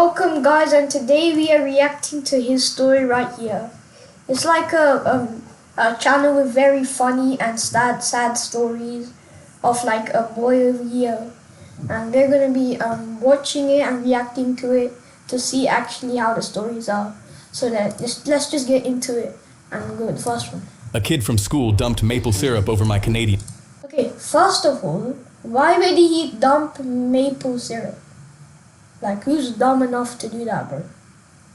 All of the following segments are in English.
Welcome guys, and today we are reacting to his story right here. It's like a channel with very funny and sad stories of like a boy over here. And we're gonna be watching it and reacting to it to see actually how the stories are. So let's just get into it and go with the first one. A kid from school dumped maple syrup over my Canadian. Okay, first of all, why would he dump maple syrup? Like, who's dumb enough to do that, bro?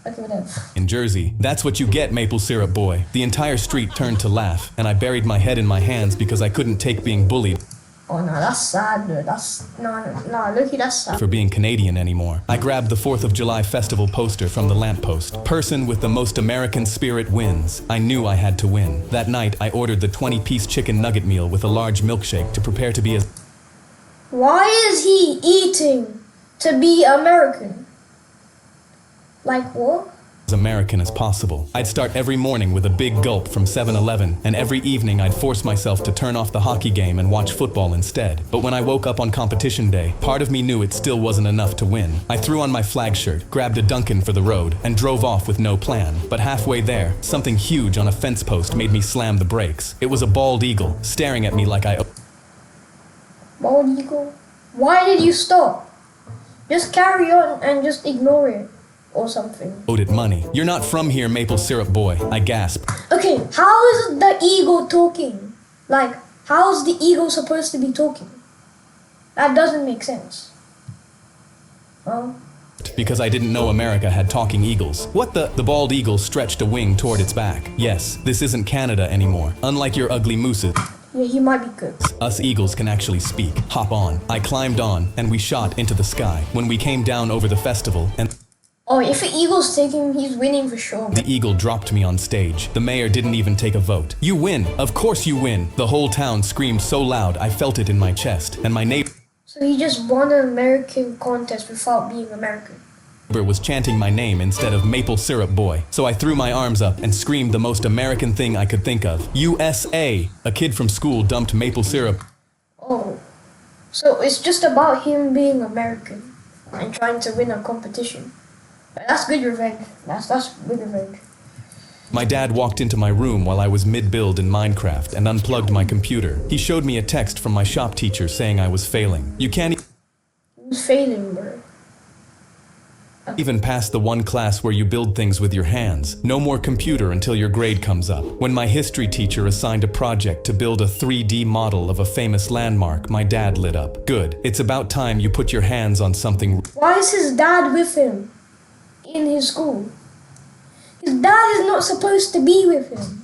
Okay, whatever. In Jersey, that's what you get, maple syrup boy. The entire street turned to laugh, and I buried my head in my hands because I couldn't take being bullied. Oh no, that's sad, dude. Looky, that's sad. For being Canadian anymore. I grabbed the 4th of July festival poster from the lamppost. Person with the most American spirit wins. I knew I had to win. That night, I ordered the 20-piece chicken nugget meal with a large milkshake to prepare to be as... Why is he eating to be American? Like what? As American as possible. I'd start every morning with a big gulp from 7-Eleven, and every evening I'd force myself to turn off the hockey game and watch football instead. But when I woke up on competition day, part of me knew it still wasn't enough to win. I threw on my flag shirt, grabbed a Dunkin' for the road, and drove off with no plan. But halfway there, something huge on a fence post made me slam the brakes. It was a bald eagle, staring at me like I... Bald eagle? Why did you stop? Just carry on and just ignore it. Or something. Owed it money. You're not from here, maple syrup boy. I gasped. Okay, how is the eagle talking? Like, how is the eagle supposed to be talking? That doesn't make sense. Well, because I didn't know America had talking eagles. What the? The bald eagle stretched a wing toward its back. Yes, this isn't Canada anymore. Unlike your ugly mooses. Yeah, he might be good. Us eagles can actually speak. Hop on. I climbed on, and we shot into the sky. When we came down over the festival, and... Oh, if the eagle's taking, he's winning for sure. The eagle dropped me on stage. The mayor didn't even take a vote. You win! Of course you win! The whole town screamed so loud I felt it in my chest, and my neighbor... So he just won an American contest without being American. Was chanting my name instead of maple syrup boy. So I threw my arms up and screamed the most American thing I could think of. USA! A kid from school dumped maple syrup. Oh, so it's just about him being American and trying to win a competition. That's good revenge. That's good revenge. My dad walked into my room while I was mid-build in Minecraft and unplugged my computer. He showed me a text from my shop teacher saying I was failing. You can't Who's failing, bro? even pass the one class where you build things with your hands. No more computer until your grade comes up. When my history teacher assigned a project to build a 3D model of a famous landmark, my dad lit up. Good. It's about time you put your hands on something. Why is his dad with him in his school? His dad is not supposed to be with him.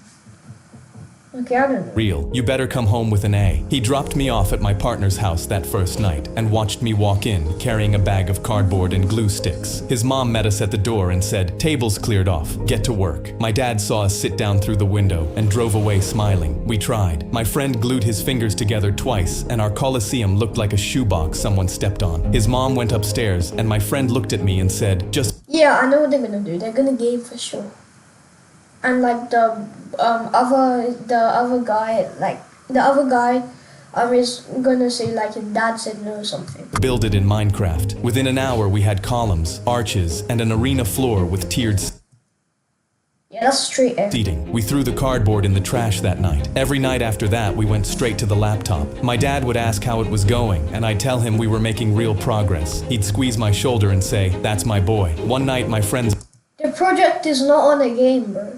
Okay, I don't know. Real. You better come home with an A. He dropped me off at my partner's house that first night and watched me walk in, carrying a bag of cardboard and glue sticks. His mom met us at the door and said, "Table's cleared off. Get to work." My dad saw us sit down through the window and drove away smiling. We tried. My friend glued his fingers together twice, and our Coliseum looked like a shoebox someone stepped on. His mom went upstairs, and my friend looked at me and said, Yeah, I know what they're gonna do. They're gonna game for sure. And like the other guy is gonna say like his dad said no or something. Build it in Minecraft. Within an hour we had columns, arches, and an arena floor with tiered Yeah, that's straight air. seating. We threw the cardboard in the trash that night. Every night after that we went straight to the laptop. My dad would ask how it was going, and I'd tell him we were making real progress. He'd squeeze my shoulder and say, "That's my boy." One night my friends... The project is not on a game, bro.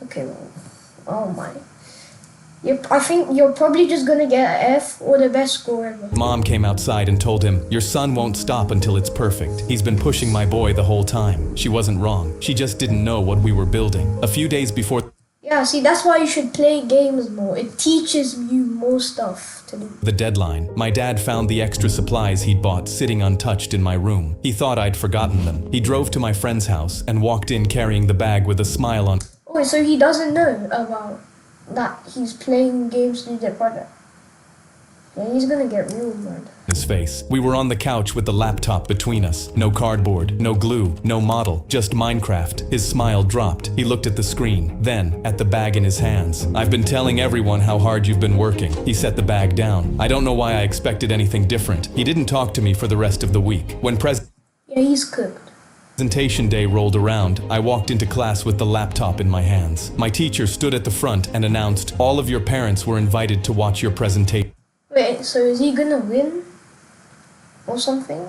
Okay, well, oh my. I think you're probably just gonna get an F or the best score ever. Mom came outside and told him, "Your son won't stop until it's perfect. He's been pushing my boy the whole time." She wasn't wrong. She just didn't know what we were building. A few days before... Yeah, see, that's why you should play games more. It teaches you more stuff to do. The deadline, my dad found the extra supplies he'd bought sitting untouched in my room. He thought I'd forgotten them. He drove to my friend's house and walked in carrying the bag with a smile on... Oh, so he doesn't know about that he's playing games to do their project. Yeah, he's gonna get real mad. His face. We were on the couch with the laptop between us. No cardboard, no glue, no model, just Minecraft. His smile dropped. He looked at the screen, then at the bag in his hands. "I've been telling everyone how hard you've been working." He set the bag down. I don't know why I expected anything different. He didn't talk to me for the rest of the week. When Yeah, he's cooked. Presentation day rolled around. I walked into class with the laptop in my hands. My teacher stood at the front and announced, all of your parents were invited to watch your presentation. Wait, so is he gonna win? Or something?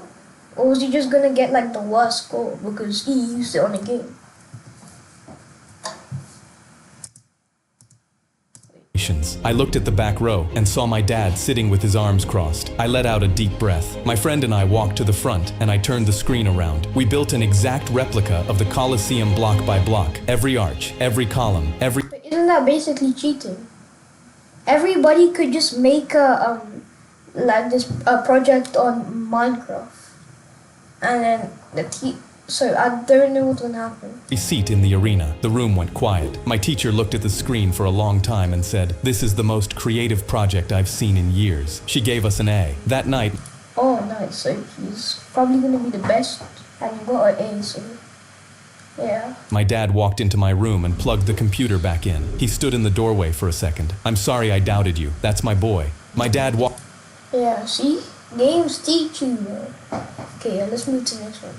Or is he just gonna get like the worst score because he used it on a game? I looked at the back row and saw my dad sitting with his arms crossed. I let out a deep breath. My friend and I walked to the front and I turned the screen around. We built an exact replica of the Colosseum block by block. Every arch, every column, every... But isn't that basically cheating? Everybody could just make a project on Minecraft, and then so I don't know what's gonna happen. Seat in the arena. The room went quiet. My teacher looked at the screen for a long time and said, this is the most creative project I've seen in years. She gave us an A. That night... Oh, nice. So he's probably gonna be the best, and you got an A, so... Yeah. My dad walked into my room and plugged the computer back in. He stood in the doorway for a second. I'm sorry I doubted you. That's my boy. My dad walked... Yeah, see? Games teach you, man. Okay, let's move to the next one.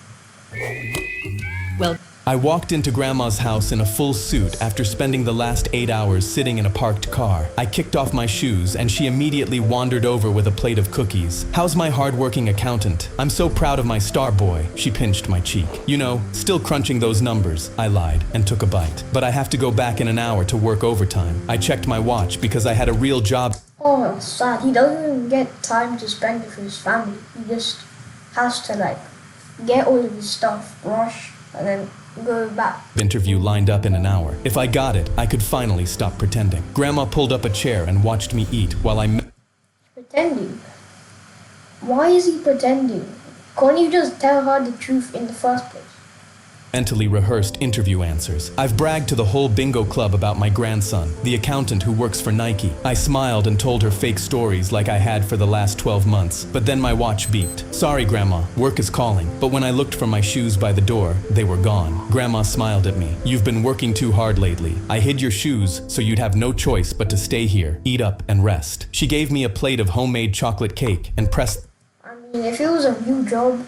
Well, I walked into Grandma's house in a full suit after spending the last 8 hours sitting in a parked car. I kicked off my shoes and she immediately wandered over with a plate of cookies. How's my hardworking accountant? I'm so proud of my star boy. She pinched my cheek. You know, still crunching those numbers. I lied and took a bite. But I have to go back in an hour to work overtime. I checked my watch because I had a real job. Oh, that's sad. He doesn't get time to spend with his family. He just has to like get all of his stuff, rush, and then go back. Interview lined up in an hour. If I got it, I could finally stop pretending. Grandma pulled up a chair and watched me eat while I... Pretending? Why is he pretending? Can't you just tell her the truth in the first place? Mentally rehearsed interview answers. I've bragged to the whole bingo club about my grandson, the accountant who works for Nike. I smiled and told her fake stories like I had for the last 12 months, but then my watch beeped. Sorry, Grandma, work is calling. But when I looked for my shoes by the door, they were gone. Grandma smiled at me. You've been working too hard lately. I hid your shoes so you'd have no choice but to stay here, eat up and rest. She gave me a plate of homemade chocolate cake and pressed... I mean, if it was a real job,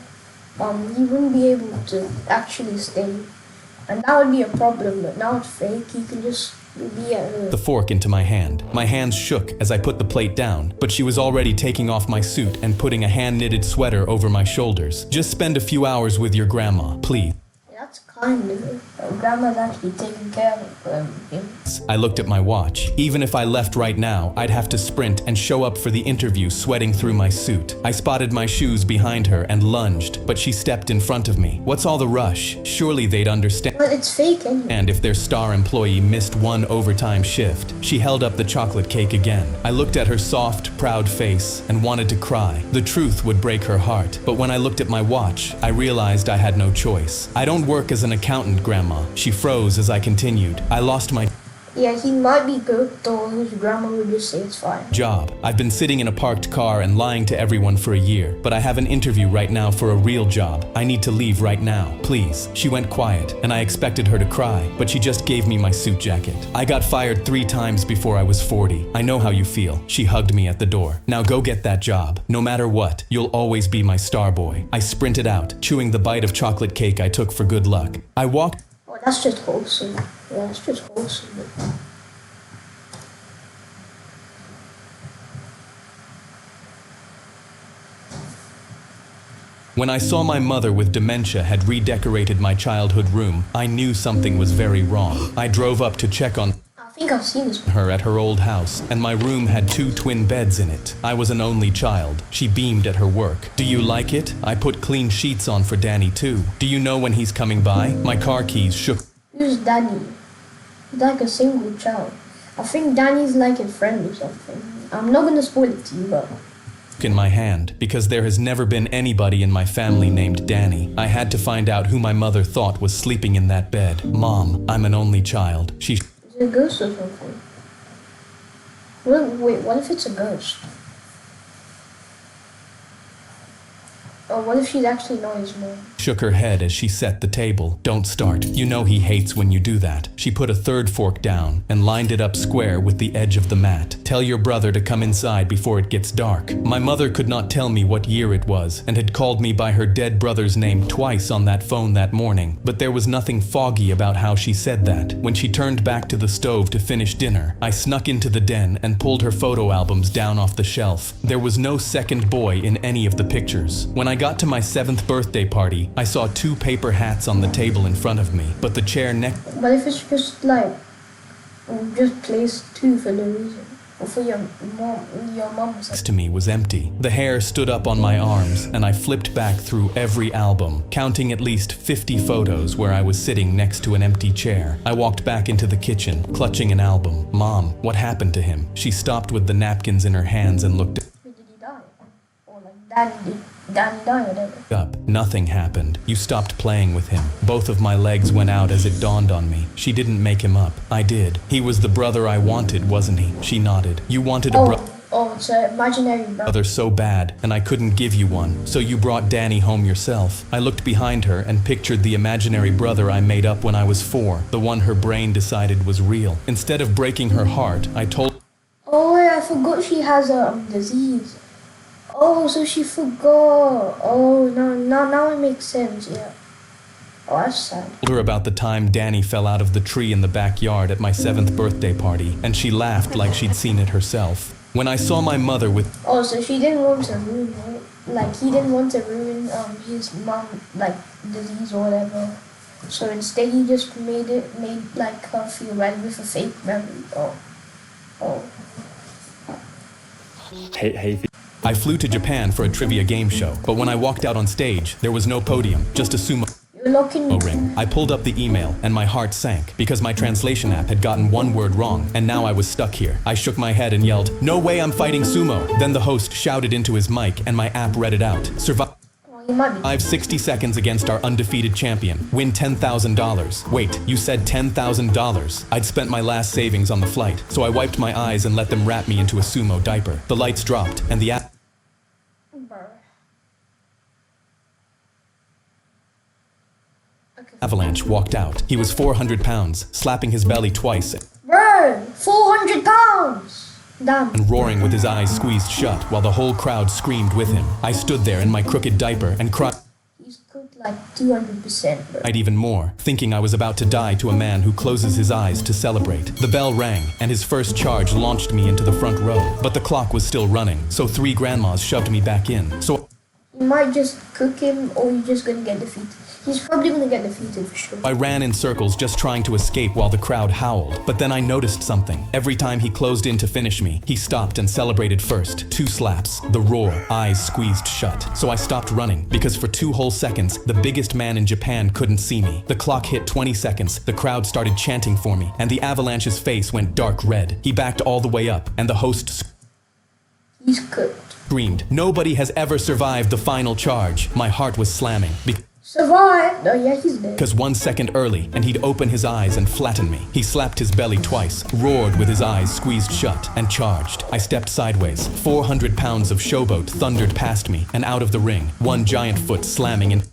he wouldn't be able to actually stay. And that would be a problem, but now it's fake, he can just be at home. The fork into my hand. My hands shook as I put the plate down, but she was already taking off my suit and putting a hand-knitted sweater over my shoulders. Just spend a few hours with your grandma, please. That's kind of it. Grandma's actually taking care of him. I looked at my watch. Even if I left right now, I'd have to sprint and show up for the interview sweating through my suit. I spotted my shoes behind her and lunged, but she stepped in front of me. What's all the rush? Surely they'd understand. But it's fake anyway. And if their star employee missed one overtime shift, she held up the chocolate cake again. I looked at her soft, proud face and wanted to cry. The truth would break her heart. But when I looked at my watch, I realized I had no choice. I don't work as an accountant, Grandma. She froze as I continued. I lost my Yeah, he might be good, though his grandma would just say it's fine. job. I've been sitting in a parked car and lying to everyone for a year, but I have an interview right now for a real job. I need to leave right now, please. She went quiet, and I expected her to cry, but she just gave me my suit jacket. I got fired 3 times before I was 40. I know how you feel. She hugged me at the door. Now go get that job. No matter what, you'll always be my star boy. I sprinted out, chewing the bite of chocolate cake I took for good luck. I walked... Oh, that's just wholesome. Yeah, that's just wholesome. When I saw my mother with dementia had redecorated my childhood room, I knew something was very wrong. I drove up to check on I think I've seen this. her at her old house, and my room had 2 twin beds in it. I was an only child. She beamed at her work. Do you like it? I put clean sheets on for Danny too. Do you know when he's coming by? My car keys shook. Who's Danny? He's like a single child. I think Danny's like a friend or something. I'm not gonna spoil it to you, but... in my hand because there has never been anybody in my family named Danny. I had to find out who my mother thought was sleeping in that bed. Mom, I'm an only child. She... Is it a ghost or something? Wait, what if it's a ghost? Or what if she's actually not his mom? shook her head as she set the table. Don't start. You know he hates when you do that. She put a third fork down and lined it up square with the edge of the mat. Tell your brother to come inside before it gets dark. My mother could not tell me what year it was and had called me by her dead brother's name twice on that phone that morning, but there was nothing foggy about how she said that. When she turned back to the stove to finish dinner, I snuck into the den and pulled her photo albums down off the shelf. There was no second boy in any of the pictures. When I got to my 7th birthday party, I saw 2 paper hats on the table in front of me, but the chair next But if it's just like, just place 2 for no reason. Or for your mom's. to me was empty. The hair stood up on my arms, and I flipped back through every album, counting at least 50 photos where I was sitting next to an empty chair. I walked back into the kitchen, clutching an album. Mom, what happened to him? She stopped with the napkins in her hands and looked Did he die? Or like Danny die or whatever? up. Nothing happened. You stopped playing with him. Both of my legs went out as it dawned on me. She didn't make him up. I did. He was the brother I wanted, wasn't he? She nodded. You wanted a Oh, it's an imaginary brother. brother so bad, and I couldn't give you one. So you brought Danny home yourself. I looked behind her and pictured the imaginary brother I made up when I was 4, the one her brain decided was real. Instead of breaking her heart, I told Oh wait, I forgot she has a disease. Oh, so she forgot. Oh, now it makes sense, yeah. Oh, that's sad. her about the time Danny fell out of the tree in the backyard at my 7th birthday party, and she laughed like she'd seen it herself. When I saw my mother with Oh, so she didn't want to ruin it. Like, he didn't want to ruin his mom, like, disease or whatever. So instead he just made like her feel bad with a fake memory. Oh. Hey, I flew to Japan for a trivia game show, but when I walked out on stage, there was no podium, just a sumo You're looking. ring. I pulled up the email and my heart sank because my translation app had gotten one word wrong and now I was stuck here. I shook my head and yelled, "No way I'm fighting sumo." Then the host shouted into his mic and my app read it out. Survive Well, you might be. 60 seconds against our undefeated champion. Win $10,000. Wait, you said $10,000? I'd spent my last savings on the flight, so I wiped my eyes and let them wrap me into a sumo diaper. The lights dropped and the avalanche walked out. He was 400 pounds, slapping his belly twice Bro, 400 pounds! Damn. and roaring with his eyes squeezed shut while the whole crowd screamed with him. I stood there in my crooked diaper and cried He's cooked like 200%, bro. even more, thinking I was about to die to a man who closes his eyes to celebrate. The bell rang, and his first charge launched me into the front row, but the clock was still running, so 3 grandmas shoved me back in. So You might just cook him or you're just gonna get defeated. He's probably gonna get defeated for sure. I ran in circles just trying to escape while the crowd howled, but then I noticed something. Every time he closed in to finish me, he stopped and celebrated first. 2 slaps, the roar, eyes squeezed shut. So I stopped running, because for 2 whole seconds, the biggest man in Japan couldn't see me. The clock hit 20 seconds, the crowd started chanting for me, and the avalanche's face went dark red. He backed all the way up, and the host He's cooked. screamed, "Nobody has ever survived the final charge." My heart was slamming, Survived! Oh yeah, he's dead. because 1 second early, and he'd open his eyes and flatten me. He slapped his belly twice, roared with his eyes squeezed shut, and charged. I stepped sideways. 400 pounds of showboat thundered past me and out of the ring, one giant foot slamming into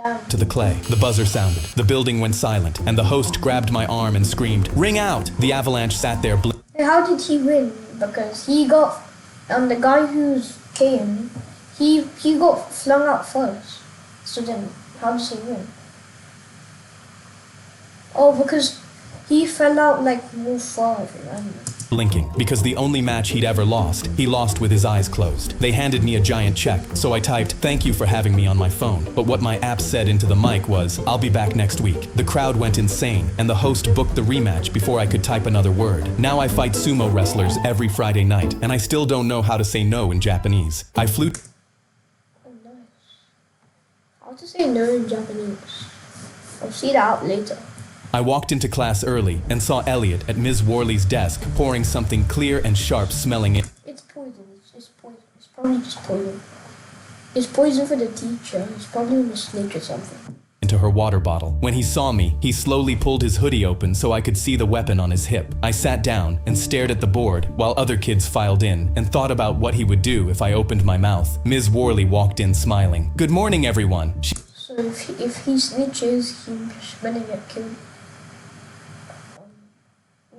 Damn. the clay. The buzzer sounded. The building went silent, and the host grabbed my arm and screamed, "Ring out!" The avalanche sat there And how did he win? Because he got, the guy who's came, he got flung out first. So then, how does he win? Oh, because he fell out like more far, I don't know. blinking, because the only match he'd ever lost, he lost with his eyes closed. They handed me a giant check, so I typed, "Thank you for having me on my phone." But what my app said into the mic was, "I'll be back next week." The crowd went insane, and the host booked the rematch before I could type another word. Now I fight sumo wrestlers every Friday night, and I still don't know how to say no in Japanese. I flew Oh, nice. How to say no in Japanese? I'll see that out later. I walked into class early and saw Elliot at Ms. Worley's desk pouring something clear and sharp smelling in. It's poison. It's poison. It's probably just poison. It's poison for the teacher. It's probably a snake or something. Into her water bottle. When he saw me, he slowly pulled his hoodie open so I could see the weapon on his hip. I sat down and stared at the board while other kids filed in and thought about what he would do if I opened my mouth. Ms. Worley walked in smiling. "Good morning, everyone." So So if he snitches, he's gonna get killed.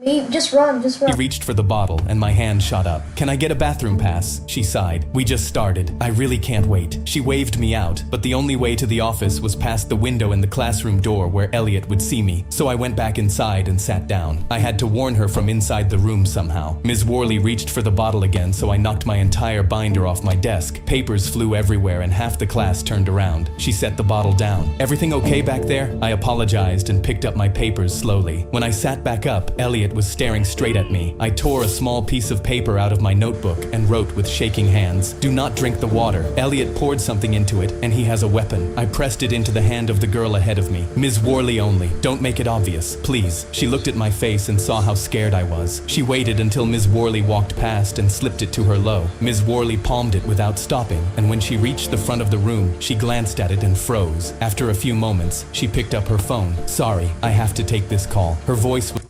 Maybe just run. He reached for the bottle and my hand shot up. "Can I get a bathroom pass?" She sighed. "We just started. I really can't wait." She waved me out, but the only way to the office was past the window in the classroom door where Elliot would see me. So I went back inside and sat down. I had to warn her from inside the room somehow. Ms. Worley reached for the bottle again, so I knocked my entire binder off my desk. Papers flew everywhere and half the class turned around. She set the bottle down. "Everything okay back there?" I apologized and picked up my papers slowly. When I sat back up, Elliot was staring straight at me. I tore a small piece of paper out of my notebook and wrote with shaking hands, "Do not drink the water. Elliot poured something into it and he has a weapon." I pressed it into the hand of the girl ahead of me. "Ms. Worley only. Don't make it obvious, please." She looked at my face and saw how scared I was. She waited until Ms. Worley walked past and slipped it to her low. Ms. Worley palmed it without stopping, and when she reached the front of the room, she glanced at it and froze. After a few moments, she picked up her phone. "Sorry, I have to take this call." Her voice was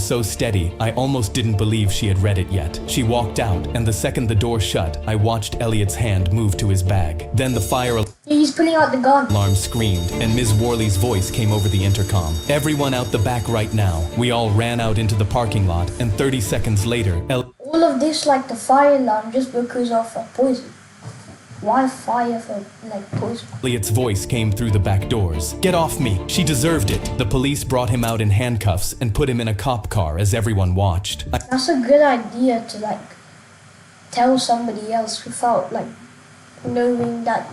so steady, I almost didn't believe she had read it yet. She walked out, and the second the door shut, I watched Elliot's hand move to his bag. Then the fire He's pulling out the gun. alarm screamed, and Ms. Worley's voice came over the intercom. "Everyone out the back right now." We all ran out into the parking lot, and 30 seconds later, All of this like the fire alarm just because of poison. Why fire for like poison? Elliot's voice came through the back doors. "Get off me! She deserved it!" The police brought him out in handcuffs and put him in a cop car as everyone watched. That's a good idea to like tell somebody else without like knowing that,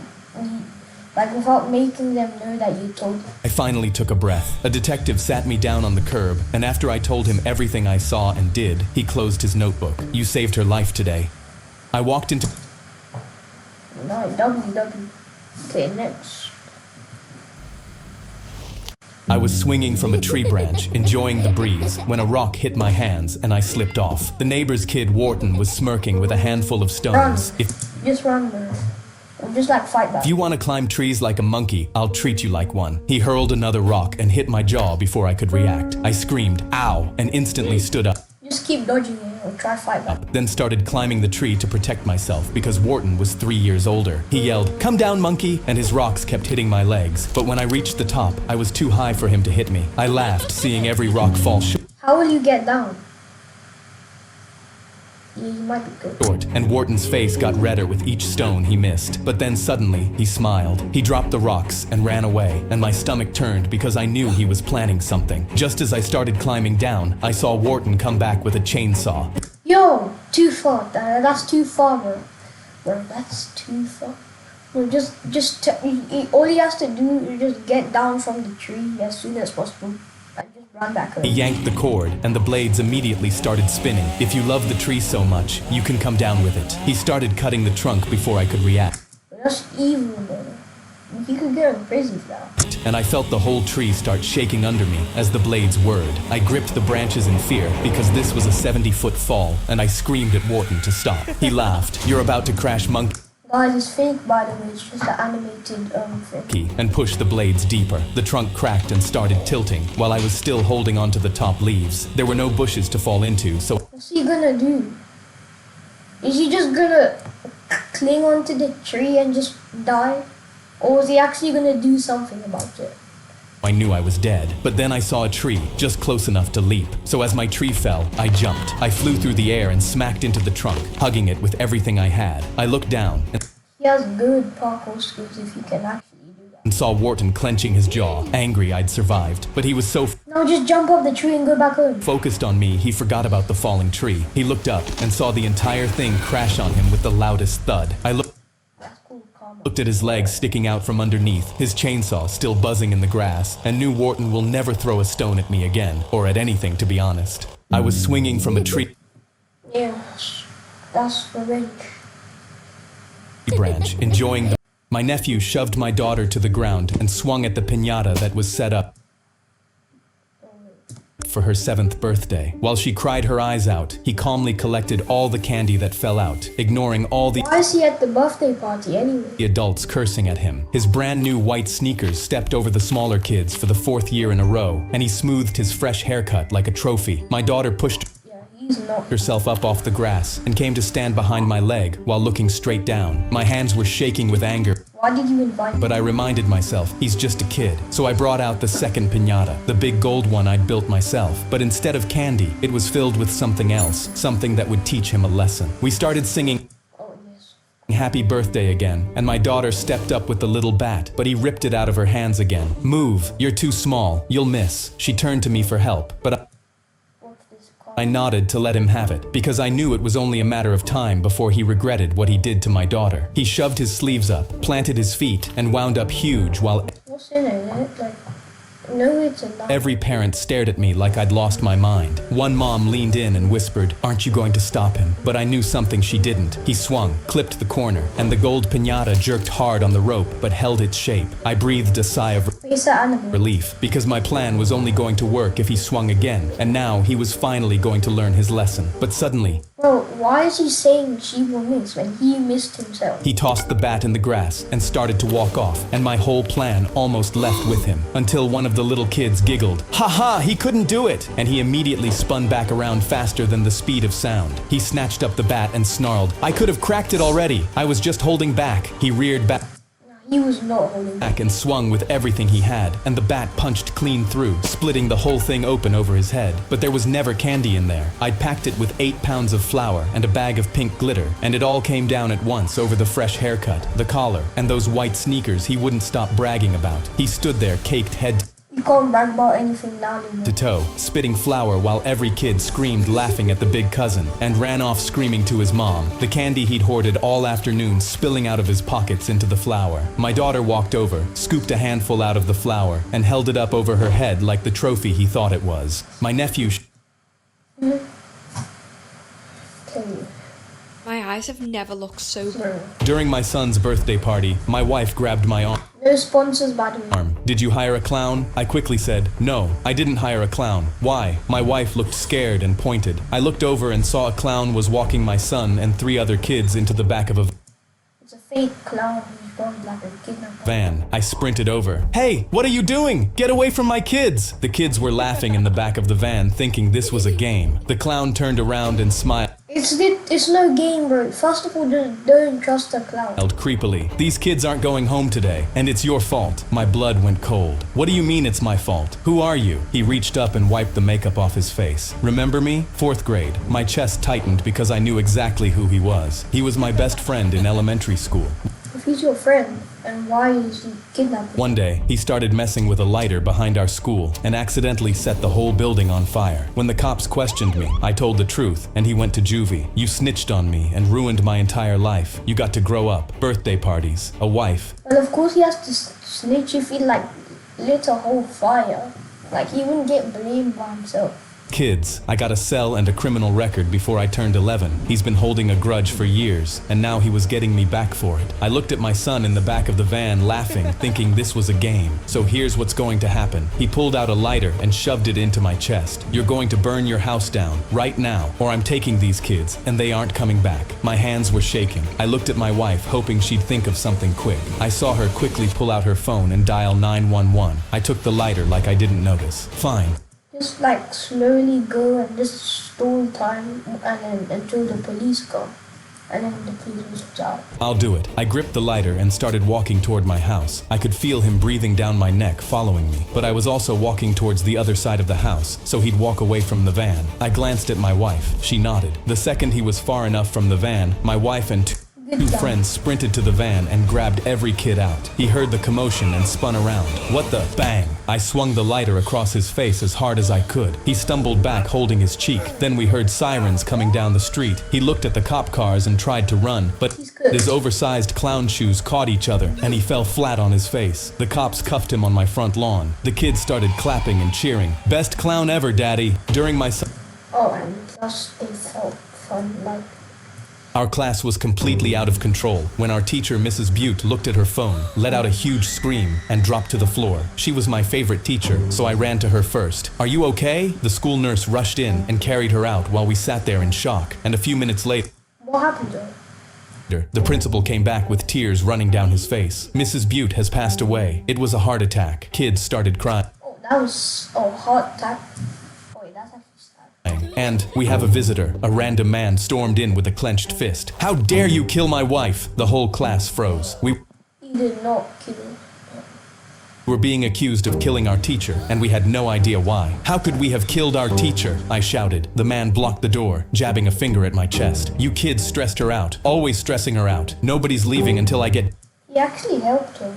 like without making them know that you told them. I finally took a breath. A detective sat me down on the curb, and after I told him everything I saw and did, he closed his notebook. "You saved her life today." I walked into No, WW. Okay, next. I was swinging from a tree branch, enjoying the breeze, when a rock hit my hands and I slipped off. The neighbor's kid, Wharton, was smirking with a handful of stones. Run. Just run, bro. Or just like fight back. "If you want to climb trees like a monkey, I'll treat you like one." He hurled another rock and hit my jaw before I could react. I screamed, "Ow!" and instantly stood up. Just keep dodging it or try fight back. Then started climbing the tree to protect myself because Wharton was 3 years older. He yelled, "Come down, monkey!" and his rocks kept hitting my legs. But when I reached the top, I was too high for him to hit me. I laughed, seeing every rock fall How will you get down? Yeah, you might be good. short, and Wharton's face got redder with each stone he missed. But then suddenly, he smiled. He dropped the rocks and ran away, and my stomach turned because I knew he was planning something. Just as I started climbing down, I saw Wharton come back with a chainsaw. Yo, too far. That's too far, bro. Bro, that's too far. Bro, all he has to do is just get down from the tree as soon as possible. And just run back He home. yanked the cord, and the blades immediately started spinning. "If you love the tree so much, you can come down with it." He started cutting the trunk before I could react, That's evil, bro. You could get in prison for that. and I felt the whole tree start shaking under me as the blades whirred. I gripped the branches in fear because this was a 70-foot fall, and I screamed at Wharton to stop. He laughed. "You're about to crash, monkey," Guys, it's fake, by the way. It's just an animated thing. and pushed the blades deeper. The trunk cracked and started tilting while I was still holding onto the top leaves. There were no bushes to fall into, so What's he gonna do? Is he just gonna cling onto the tree and just die? Or is he actually gonna do something about it? I knew I was dead. But then I saw a tree just close enough to leap. So as my tree fell, I jumped. I flew through the air and smacked into the trunk, hugging it with everything I had. I looked down He has good parkour skills if he can actually do that. and saw Wharton clenching his jaw, angry I'd survived. But he was so Now just jump off the tree and go back home. focused on me, he forgot about the falling tree. He looked up and saw the entire thing crash on him with the loudest thud. I That's cool, karma. looked at his legs sticking out from underneath, his chainsaw still buzzing in the grass, and knew Wharton will never throw a stone at me again, or at anything, to be honest. I was swinging from a tree Yeah, that's revenge. branch, enjoying the... My nephew shoved my daughter to the ground and swung at the piñata that was set up for her 7th birthday. While she cried her eyes out, he calmly collected all the candy that fell out, ignoring all the Why is he at the birthday party anyway? adults cursing at him. His brand new white sneakers stepped over the smaller kids for the 4th year in a row, and he smoothed his fresh haircut like a trophy. My daughter pushed Yeah, he's not. herself up off the grass and came to stand behind my leg while looking straight down. My hands were shaking with anger. Why did you invite But I reminded myself, he's just a kid. So I brought out the second piñata, the big gold one I'd built myself. But instead of candy, it was filled with something else, something that would teach him a lesson. We started singing Oh, yes. Happy Birthday again, and my daughter stepped up with the little bat, but he ripped it out of her hands again. Move, you're too small, you'll miss. She turned to me for help, but What's this called? I nodded to let him have it, because I knew it was only a matter of time before he regretted what he did to my daughter. He shoved his sleeves up, planted his feet, and wound up huge while What's in it? Like, no, it's a lie. every parent stared at me like I'd lost my mind. One mom leaned in and whispered, "Aren't you going to stop him?" But I knew something she didn't. He swung, clipped the corner, and the gold piñata jerked hard on the rope but held its shape. I breathed a sigh of It's an animal. relief, because my plan was only going to work if he swung again, and now he was finally going to learn his lesson. But suddenly, Bro, why is he saying she will miss when he missed himself? he tossed the bat in the grass and started to walk off, and my whole plan almost left with him, until one of the little kids giggled, "Ha ha, he couldn't do it!" And he immediately spun back around faster than the speed of sound. He snatched up the bat and snarled, "I could have cracked it already, I was just holding back." He reared back He was not holding back. and swung with everything he had, and the bat punched clean through, splitting the whole thing open over his head. But there was never candy in there. I'd packed it with 8 pounds of flour and a bag of pink glitter, and it all came down at once over the fresh haircut, the collar, and those white sneakers he wouldn't stop bragging about. He stood there caked head You can't brag about anything loud to enough. toe, spitting flour while every kid screamed laughing at the big cousin, and ran off screaming to his mom, the candy he'd hoarded all afternoon spilling out of his pockets into the flour. My daughter walked over, scooped a handful out of the flour, and held it up over her head like the trophy he thought it was. My nephew Tell you. My eyes have never looked so Bro. during my son's birthday party, my wife grabbed my arm. No sponsors, by the way. "Did you hire a clown?" I quickly said, "No, I didn't hire a clown." "Why?" My wife looked scared and pointed. I looked over and saw a clown was walking my son and 3 other kids into the back of a It's a fake clown who's probably like a kidnapper. van. I sprinted over. "Hey, what are you doing? Get away from my kids!" The kids were laughing in the back of the van, thinking this was a game. The clown turned around and smiled It's no game, bro. First of all, don't trust the clown. creepily. "These kids aren't going home today, and it's your fault." My blood went cold. "What do you mean it's my fault? Who are you?" He reached up and wiped the makeup off his face. "Remember me? 4th grade." My chest tightened because I knew exactly who he was. He was my best friend in elementary school. If he's your friend, and why is he kidnapping? One day, he started messing with a lighter behind our school and accidentally set the whole building on fire. When the cops questioned me, I told the truth, and he went to juvie. "You snitched on me and ruined my entire life. You got to grow up, birthday parties, a wife." Well, of course he has to snitch if he like lit a whole fire. Like he wouldn't get blamed by himself. Kids. I got a cell and a criminal record before I turned 11. He's been holding a grudge for years, and now he was getting me back for it. I looked at my son in the back of the van laughing, thinking this was a game. So here's what's going to happen. He pulled out a lighter and shoved it into my chest. "You're going to burn your house down, right now, or I'm taking these kids, and they aren't coming back." My hands were shaking. I looked at my wife, hoping she'd think of something quick. I saw her quickly pull out her phone and dial 911. I took the lighter like I didn't notice. "Fine." Just like slowly go and just stall time and then until the police come. And then the police will out. "I'll do it." I gripped the lighter and started walking toward my house. I could feel him breathing down my neck, following me. But I was also walking towards the other side of the house, so he'd walk away from the van. I glanced at my wife. She nodded. The second he was far enough from the van, my wife and two friends sprinted to the van and grabbed every kid out. He heard the commotion and spun around. "What the?" Bang! I swung the lighter across his face as hard as I could. He stumbled back holding his cheek. Then we heard sirens coming down the street. He looked at the cop cars and tried to run, but He's good. his oversized clown shoes caught each other and he fell flat on his face. The cops cuffed him on my front lawn. The kids started clapping and cheering. "Best clown ever, Daddy." During my Oh, and plus they felt fun, like Our class was completely out of control when our teacher, Mrs. Butte, looked at her phone, let out a huge scream, and dropped to the floor. She was my favorite teacher, so I ran to her first. "Are you okay?" The school nurse rushed in and carried her out while we sat there in shock. And a few minutes later, what happened to her? the principal came back with tears running down his face. "Mrs. Butte has passed away. It was a heart attack." Kids started crying. Oh, that was heart attack. Oh, wait, that's actually sad. And we have a visitor. A random man stormed in with a clenched fist. "How dare you kill my wife?" The whole class froze. We He did not kill him. We're being accused of killing our teacher, and we had no idea why. How could we have killed our teacher? I shouted. The man blocked the door, jabbing a finger at my chest. You kids stressed her out, always stressing her out. Nobody's leaving until I get He actually helped him.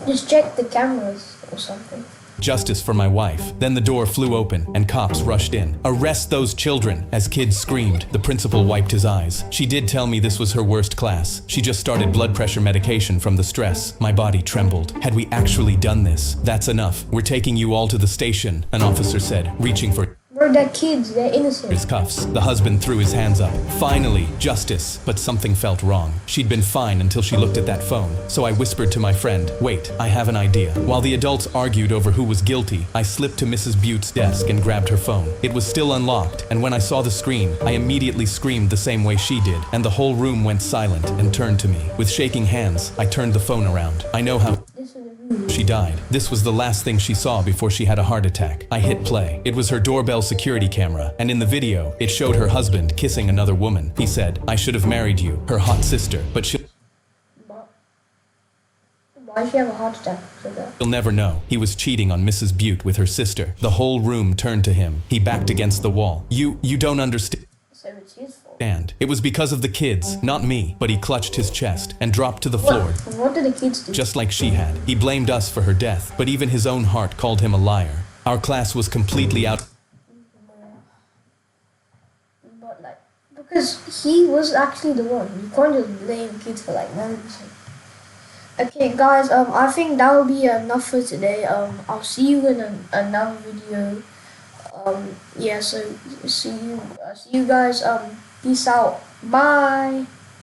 Just check the cameras or something. justice for my wife. Then the door flew open, and cops rushed in. Arrest those children! As kids screamed, the principal wiped his eyes. She did tell me this was her worst class. She just started blood pressure medication from the stress. My body trembled. Had we actually done this? That's enough. We're taking you all to the station, an officer said, reaching for Bro, they're kids, they're innocent. his cuffs. The husband threw his hands up. Finally, justice. But something felt wrong. She'd been fine until she looked at that phone. So I whispered to my friend, wait, I have an idea. While the adults argued over who was guilty, I slipped to Mrs. Butte's desk and grabbed her phone. It was still unlocked, and when I saw the screen, I immediately screamed the same way she did, and the whole room went silent and turned to me. With shaking hands, I turned the phone around. I know how This is a really she died. This was the last thing she saw before she had a heart attack. I hit play. It was her doorbell security camera, and in the video, it showed her husband kissing another woman. He said, I should have married you, her hot sister, but she'll Why did she have a heart attack after that? never know. He was cheating on Mrs. Butte with her sister. The whole room turned to him. He backed against the wall. You don't understand. So it's his fault. It was because of the kids, not me, but he clutched his chest and dropped to the floor. What did the kids do? Just like she had. He blamed us for her death, but even his own heart called him a liar. Our class was completely out. But like, because he was actually the one. You can't just blame kids for like no reason. Okay, guys. I think that will be enough for today. I'll see you in another video. Yeah. So see you guys. Peace out. Bye.